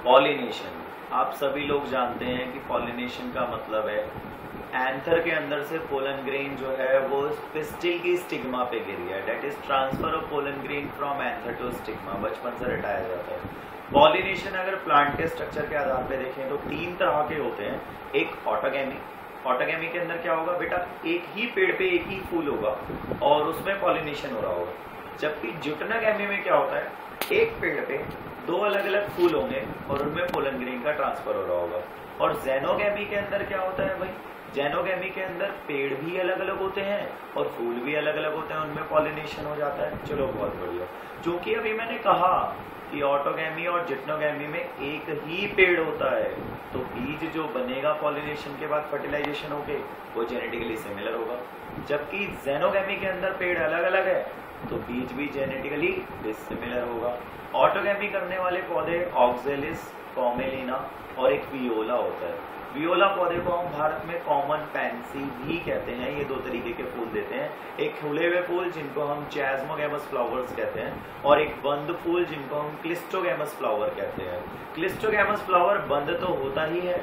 Pollination. आप सभी लोग जानते हैं कि पॉलिनेशन का मतलब है एंथर के अंदर से पोलन ग्रेन जो है वो पिस्टिल की स्टिग्मा पे गिरी है। That is transfer of pollen grain from anther to stigma. बचपन से रटाया जाता है। पॉलिनेशन अगर प्लांट के स्ट्रक्चर के आधार पे देखें तो तीन तरह के होते हैं। एक ऑटोगेमी। ऑटोगेमी के अंदर क्या होगा बेटा, एक ही पेड़ पे एक ही फूल होगा और उसमें पॉलिनेशन हो रहा होगा। जबकि ज्यूटोनोगेमी में क्या होता है, एक पेड़ पे दो अलग अलग फूल होंगे और उनमें पोलन ग्रेन का ट्रांसफर हो रहा होगा। और ज़ेनोगेमी के अंदर क्या होता है भाई, ज़ेनोगेमी के अंदर पेड़ भी अलग अलग होते हैं और फूल भी अलग अलग होते हैं, उनमें पॉलिनेशन हो जाता है। चलो बहुत बढ़िया। क्योंकि अभी मैंने कहा कि ऑटोगेमी और जिटनोगेमी में एक ही पेड़ होता है तो बीज जो बनेगा पॉलिनेशन के बाद फर्टिलाइजेशन होके वो जेनेटिकली सिमिलर होगा। जबकि ज़ेनोगेमी के अंदर पेड़ अलग अलग है तो बीज भी जेनेटिकली डिसिमिलर होगा। ऑटोगेमी करने वाले पौधे ऑक्जेलिस, कॉमेलिना और एक वियोला होता है। वियोला पौधे को हम भारत में कॉमन पैंसी भी कहते हैं। ये दो तरीके के फूल देते हैं, एक खुले हुए फूल जिनको हम चैस्मोगेमस फ्लावर्स कहते हैं और एक बंद फूल जिनको हम क्लिस्टोगेमस फ्लावर कहते हैं। क्लिस्टोगेमस फ्लावर बंद तो होता ही है,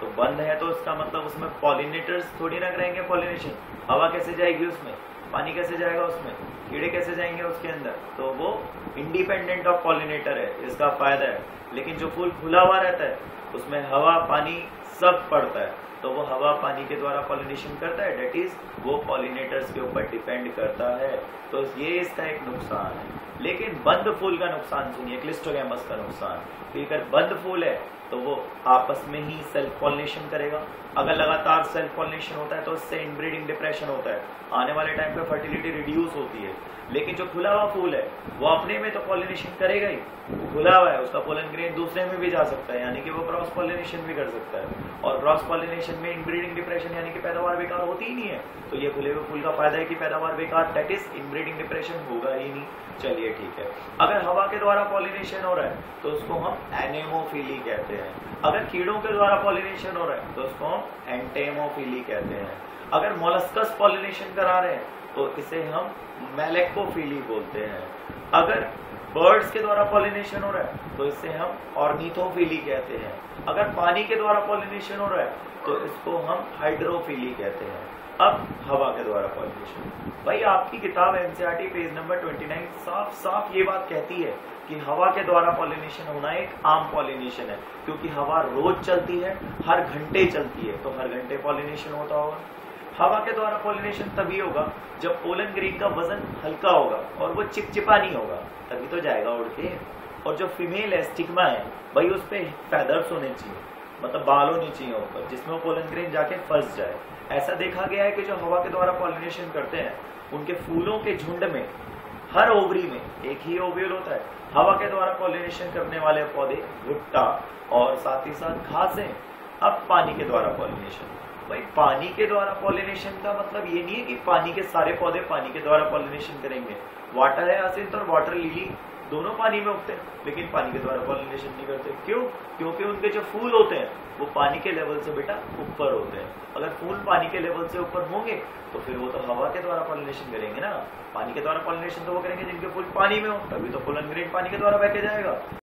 तो बंद है तो इसका मतलब उसमें पॉलिनेटर्स थोड़ी ना करेंगे पॉलिनेशन। हवा कैसे जाएगी उसमें, पानी कैसे जाएगा उसमें, कीड़े कैसे जाएंगे उसके अंदर, तो वो इंडिपेंडेंट ऑफ पॉलिनेटर है, इसका फायदा है। लेकिन जो फूल खुला हुआ रहता है उसमें हवा पानी सब पड़ता है तो वो हवा पानी के द्वारा पॉलिनेशन करता है। डेट इज वो पॉलिनेटर्स के ऊपर डिपेंड करता है, तो ये इसका एक नुकसान है। लेकिन बंद फूल का नुकसान सुनिए, क्लिस्टोगेमस का नुकसान कि अगर बंद फूल है तो वो आपस में ही सेल्फ पॉलिनेशन करेगा। अगर लगातार सेल्फ पॉलिनेशन होता है तो उससे इनब्रीडिंग डिप्रेशन होता है, आने वाले टाइम पे फर्टिलिटी रिड्यूस होती है। लेकिन जो खुला हुआ फूल है वो अपने में तो पॉलिनेशन करेगा ही, खुला हुआ है, उसका पोलन ग्रेन दूसरे में भी जा सकता है, यानी कि वो क्रॉस पॉलिनेशन भी कर सकता है। और क्रॉस पॉलिनेशन में इनब्रीडिंग डिप्रेशन यानी कि पैदावार बेकार होती ही नहीं है। तो ये खुले हुए फूल का फायदा है कि पैदावार बेकार, दैट इज इनब्रीडिंग डिप्रेशन होगा ही नहीं। चलिए ठीक है। अगर हवा के द्वारा पॉलिनेशन हो रहा है तो उसको हम एनेमोफिली कहते हैं। अगर कीड़ों के द्वारा पॉलिनेशन हो रहा है तो उसको हम एंटेमोफिली कहते हैं। अगर मोलस्कस पॉलिनेशन करा रहे हैं तो इसे हम मेलेक्कोफिली बोलते हैं। अगर बर्ड्स के द्वारा पॉलिनेशन हो रहा है तो इसे हम ऑर्निथोफिली कहते हैं। अगर पानी के द्वारा पॉलिनेशन हो रहा है तो इसको हम हाइड्रोफिली कहते हैं। अब हवा के द्वारा पॉलिनेशन, भाई आपकी किताब एनसीईआरटी पेज नंबर 29 साफ साफ ये बात कहती है कि हवा के द्वारा पॉलिनेशन होना एक आम पॉलिनेशन है, क्योंकि हवा रोज चलती है, हर घंटे चलती है, तो हर घंटे पॉलिनेशन होता होगा। हवा के द्वारा पॉलिनेशन तभी होगा जब पोलन ग्रेन का वजन हल्का होगा और वो चिपचिपा नहीं होगा, तभी तो जाएगा उड़ के। और जो फीमेल है, स्टिग्मा है, भाई उस पर फेदर्स होने चाहिए, मतलब बाल होने चाहिए ऊपर, जिसमें वो पोलन ग्रेन जाके फंस जाए। ऐसा देखा गया है कि जो हवा के द्वारा पॉलिनेशन करते हैं उनके फूलों के झुंड में हर ओवरी में एक ही ओव्यूल होता है। हवा के द्वारा पॉलिनेशन करने वाले पौधे भुट्टा और साथ ही साथ घासें। अब पानी के द्वारा पॉलिनेशन, भाई पानी के द्वारा पॉलिनेशन का मतलब ये नहीं है कि पानी के सारे पौधे पानी के द्वारा पॉलिनेशन करेंगे। वाटर हायासिन्थ और वाटर लिली दोनों पानी में उगते हैं लेकिन पानी के द्वारा पॉलिनेशन नहीं करते। क्यों? क्योंकि उनके जो फूल होते हैं वो पानी के लेवल से बेटा ऊपर होते हैं। अगर फूल पानी के लेवल से ऊपर होंगे तो फिर वो तो हवा के द्वारा पॉलिनेशन करेंगे ना। पानी के द्वारा पॉलिनेशन तो वो करेंगे जिनके फूल पानी में हो, तभी तो पोलन ग्रेन पानी के द्वारा बह के जाएगा।